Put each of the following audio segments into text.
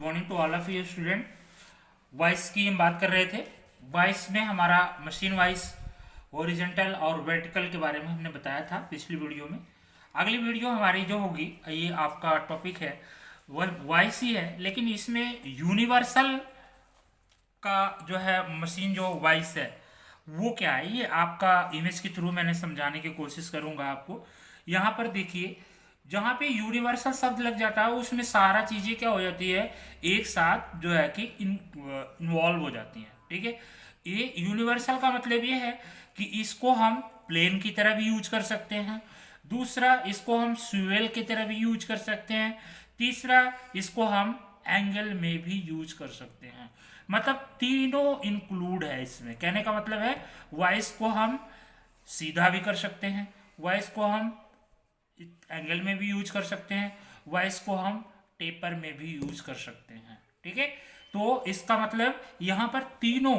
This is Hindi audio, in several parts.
Morning to all of you student. Voice की हम बात कर रहे थे। वॉइस में हमारा मशीन वॉइस, हॉरिजॉन्टल और वर्टिकल के बारे में हमने बताया था पिछली वीडियो में। अगली वीडियो हमारी जो होगी, ये आपका टॉपिक है वह वॉइस ही है, लेकिन इसमें यूनिवर्सल का जो है मशीन जो वॉइस है वो क्या है, ये आपका इमेज के थ्रू मैंने समझाने की कोशिश करूंगा आपको। यहाँ पर देखिए, जहाँ पे यूनिवर्सल शब्द लग जाता है उसमें सारा चीजें क्या हो जाती है, एक साथ जो है कि इन्वॉल्व हो जाती हैं। ठीक है, ये यूनिवर्सल का मतलब ये है कि इसको हम प्लेन की तरह भी यूज कर सकते हैं, दूसरा इसको हम स्विवेल की तरह भी यूज कर सकते हैं, तीसरा इसको हम एंगल में भी यूज कर सकते हैं। मतलब तीनों इंक्लूड है इसमें। कहने का मतलब है वॉइस को हम सीधा भी कर सकते हैं, वॉइस को हम एंगल में भी यूज कर सकते हैं, वॉइस को हम टेपर में भी यूज कर सकते हैं। ठीक है, तो इसका मतलब यहाँ पर तीनों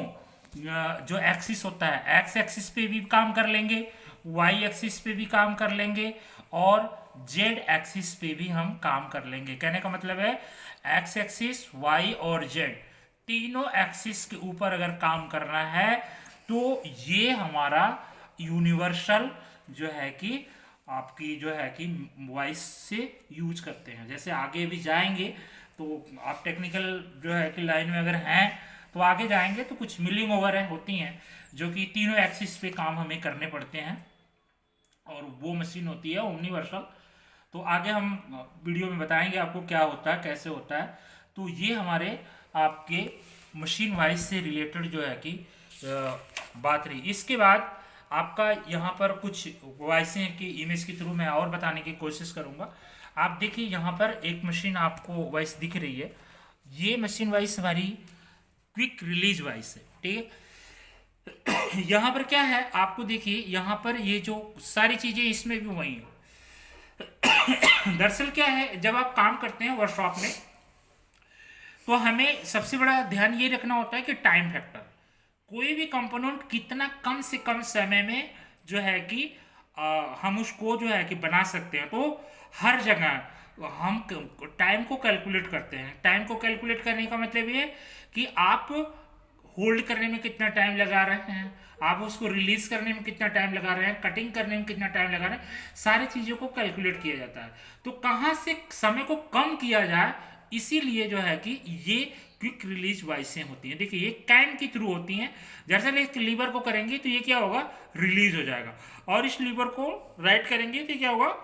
जो एक्सिस होता है, एक्स एक्सिस पे भी काम कर लेंगे, वाई एक्सिस पे भी काम कर लेंगे और जेड एक्सिस पे भी हम काम कर लेंगे। कहने का मतलब है एक्स एक्सिस, वाई और जेड तीनों एक्सिस के ऊपर अगर काम करना है तो ये हमारा यूनिवर्सल जो है कि आपकी जो है कि वॉइस से यूज करते हैं। जैसे आगे भी जाएंगे तो आप टेक्निकल जो है कि लाइन में अगर हैं तो आगे जाएंगे तो कुछ मिलिंग ओवर होती हैं जो कि तीनों एक्सिस पे काम हमें करने पड़ते हैं और वो मशीन होती है यूनिवर्सल। तो आगे हम वीडियो में बताएंगे आपको क्या होता है, कैसे होता है। तो ये हमारे आपके मशीन वॉइस से रिलेटेड जो है कि बात रही। इसके बाद आपका यहाँ पर कुछ वॉइसें की इमेज के थ्रू मैं और बताने की कोशिश करूँगा। आप देखिए यहाँ पर एक मशीन आपको वॉइस दिख रही है, ये मशीन वॉइस हमारी क्विक रिलीज वॉइस है। ठीक है, यहाँ पर क्या है आपको देखिए, यहाँ पर ये जो सारी चीज़ें इसमें भी वही है। दरअसल क्या है, जब आप काम करते हैं वर्कशॉप में तो हमें सबसे बड़ा ध्यान ये रखना होता है कि टाइम फैक्टर, कोई भी कंपोनेंट कितना कम से कम समय में जो है कि हम उसको जो है कि बना सकते हैं। तो हर जगह हम टाइम को कैलकुलेट करते हैं। टाइम को कैलकुलेट करने का मतलब ये है कि आप होल्ड करने में कितना टाइम लगा रहे हैं, आप उसको रिलीज करने में कितना टाइम लगा रहे हैं, कटिंग करने में कितना टाइम लगा रहे हैं, सारी चीज़ों को कैलकुलेट किया जाता है। तो कहाँ से समय को कम किया जाए, इसीलिए जो है कि ये क्विक रिलीज वॉइसें होती हैं। देखिए ये कैन के थ्रू होती हैं। जैसे इस लीवर को करेंगे तो ये क्या होगा, रिलीज हो जाएगा, और इस लीवर को राइट करेंगे तो क्या होगा,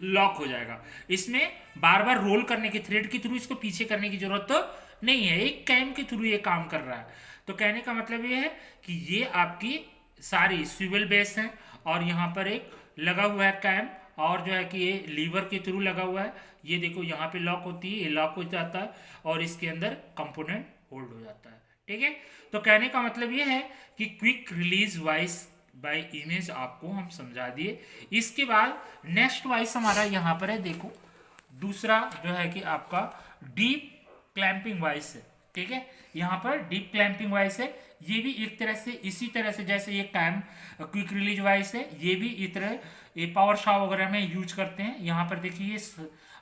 लॉक हो जाएगा। इसमें बार बार रोल करने के, थ्रेड के थ्रू इसको पीछे करने की जरूरत तो नहीं है, एक कैम के थ्रू ये काम कर रहा है। तो कहने का मतलब ये है कि ये आपकी सारी स्विवेल बेस है और यहाँ पर एक लगा हुआ है कैम, और जो है कि ये लीवर के थ्रू लगा हुआ है। ये देखो यहाँ पे लॉक होती है, ये लॉक हो जाता है और इसके अंदर कंपोनेंट होल्ड हो जाता है। ठीक है, तो कहने का मतलब ये है कि quick release voice bye image आपको हम समझा दिए। इसके बाद नेक्स्ट वॉइस हमारा यहाँ पर है, देखो दूसरा जो है कि आपका डीप क्लैंपिंग वॉइस है। ठीक है, यहाँ पर डीप क्लैंपिंग वॉइस है। ये भी एक तरह से इसी तरह से जैसे ये कैम क्विक रिलीज वॉइस है, ये भी इस तरह ये पावर शॉ वगैरह में यूज करते हैं। यहाँ पर देखिए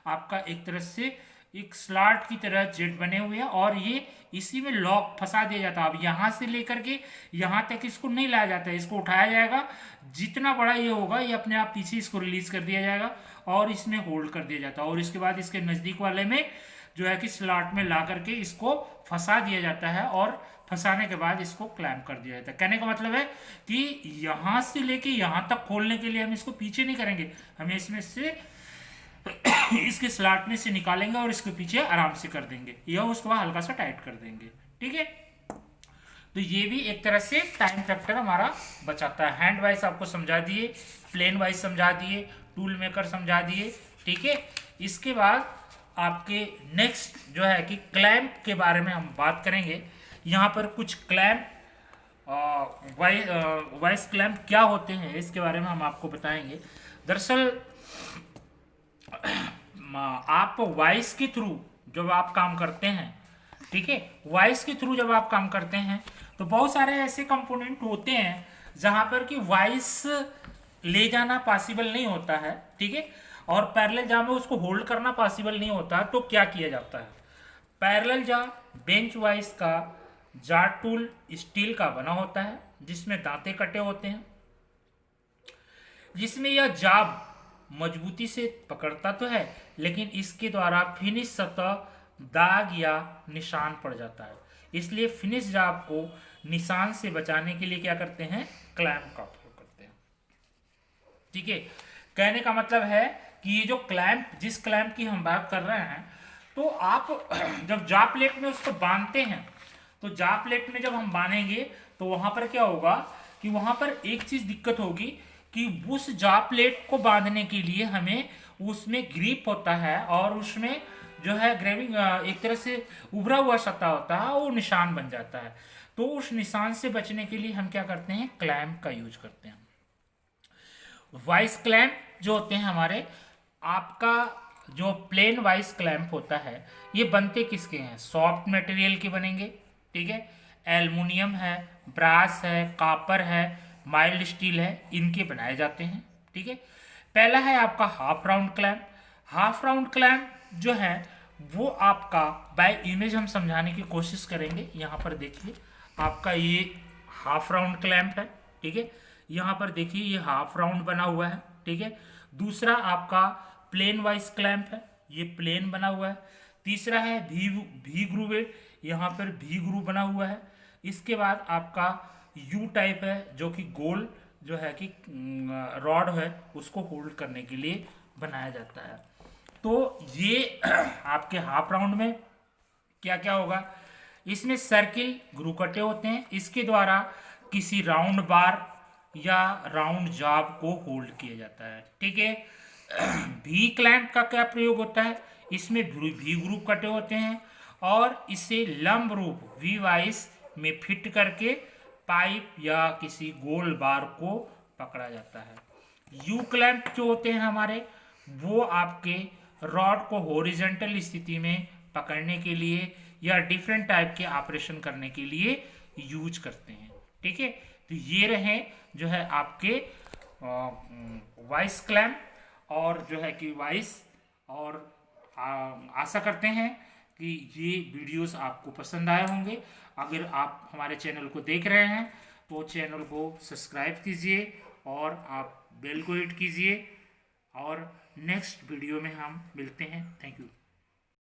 आपका एक तरह से एक स्लॉट की तरह जेट बने हुए हैं और ये इसी में लॉक फंसा दिया जाता है। अब यहाँ से लेकर के यहाँ तक इसको नहीं लाया जाता है, इसको उठाया जाएगा, जितना बड़ा ये होगा ये अपने आप पीछे इसको रिलीज कर दिया जाएगा और इसमें होल्ड कर दिया जाता है, और इसके बाद इसके नज़दीक वाले में जो है कि स्लॉट में ला करके इसको फंसा दिया जाता है और फंसाने के बाद इसको क्लैंप कर दिया जाता है। कहने का मतलब है कि यहाँ से लेके यहाँ तक खोलने के लिए हम इसको पीछे नहीं करेंगे, हमें इसमें से इसके स्लॉट में से निकालेंगे और इसके पीछे आराम से कर देंगे, या उसको हल्का सा टाइट कर देंगे। ठीक है, तो ये भी एक तरह से टाइम फैक्टर हमारा बचाता है। हैंड वाइज आपको समझा दिए, प्लेन वाइज समझा दिए, टूल मेकर समझा दिए। ठीक है, इसके बाद आपके नेक्स्ट जो है कि क्लैंप के बारे में हम बात करेंगे। यहाँ पर कुछ क्लैंप वॉइस क्लैंप क्या होते हैं इसके बारे में हम आपको बताएंगे। दरअसल आप वॉइस के थ्रू जब आप काम करते हैं, ठीक है, वॉइस के थ्रू जब आप काम करते हैं तो बहुत सारे ऐसे कंपोनेंट होते हैं जहां पर कि वॉइस ले जाना पॉसिबल नहीं होता है। ठीक है, और पैरेलल जहां में उसको होल्ड करना पॉसिबल नहीं होता, तो क्या किया जाता है, पैरेलल जार बेंच वाइज का जार टूल स्टील का बना होता है जिसमें दांते कटे होते हैं, जिसमें यह जाब मजबूती से पकड़ता तो है लेकिन इसके द्वारा फिनिश सतह दाग या निशान पड़ जाता है। इसलिए फिनिश जाब को निशान से बचाने के लिए क्या करते हैं, क्लैंप का उपयोग करते हैं। ठीक है, कहने का मतलब है कि ये जो क्लैंप, जिस क्लैंप की हम बात कर रहे हैं, तो आप जब जा प्लेट में उसको बांधते हैं तो जा प्लेट में जब हम बांधेंगे तो वहां पर क्या होगा कि वहां पर एक चीज दिक्कत होगी कि उस जा प्लेट को बांधने के लिए हमें उसमें ग्रिप होता है और उसमें जो है ग्रेविंग एक तरह से उभरा हुआ सतह होता है, वो निशान बन जाता है। तो उस निशान से बचने के लिए हम क्या करते हैं, क्लैंप का यूज करते हैं। वाइस क्लैंप जो होते हैं हमारे, आपका जो प्लेन वाइस क्लैंप होता है ये बनते किसके हैं, सॉफ्ट मटेरियल के बनेंगे। ठीक है, एल्युमिनियम है, ब्रास है, कॉपर है, माइल्ड स्टील है, इनके बनाए जाते हैं। ठीक है, पहला है आपका half round clamp. Half round clamp जो है वो आपका बाय इमेज हम समझाने की कोशिश करेंगे। यहाँ पर देखिए आपका ये हाफ राउंड क्लैंप है। ठीक है, यहाँ पर देखिए ये हाफ राउंड बना हुआ है। ठीक है, दूसरा आपका प्लेन वाइज क्लैंप है, ये प्लेन बना हुआ है। तीसरा है भी ग्रूवेड, यहाँ पर भी ग्रूव बना हुआ है। इसके बाद आपका यू टाइप है जो कि गोल जो है कि रॉड है उसको होल्ड करने के लिए बनाया जाता है। तो ये आपके हाफ राउंड में क्या क्या होगा, इसमें सर्किल ग्रू कटे होते हैं, इसके द्वारा किसी राउंड बार या राउंड जॉब को होल्ड किया जाता है। ठीक है, भी क्लैंप का क्या प्रयोग होता है, इसमें भी ग्रुप कटे होते हैं और इसे लंब रूप वी वाइस में फिट करके पाइप या किसी गोल बार को पकड़ा जाता है। यू क्लैंप जो होते हैं हमारे, वो आपके रॉड को हॉरिजॉन्टल स्थिति में पकड़ने के लिए या डिफरेंट टाइप के ऑपरेशन करने के लिए यूज करते हैं। ठीक है, तो ये रहे जो है आपके वाइस क्लैंप और जो है कि वाइस। और आशा करते हैं कि ये वीडियोस आपको पसंद आए होंगे। अगर आप हमारे चैनल को देख रहे हैं तो चैनल को सब्सक्राइब कीजिए और आप बेल को हिट कीजिए और नेक्स्ट वीडियो में हम मिलते हैं। Thank you.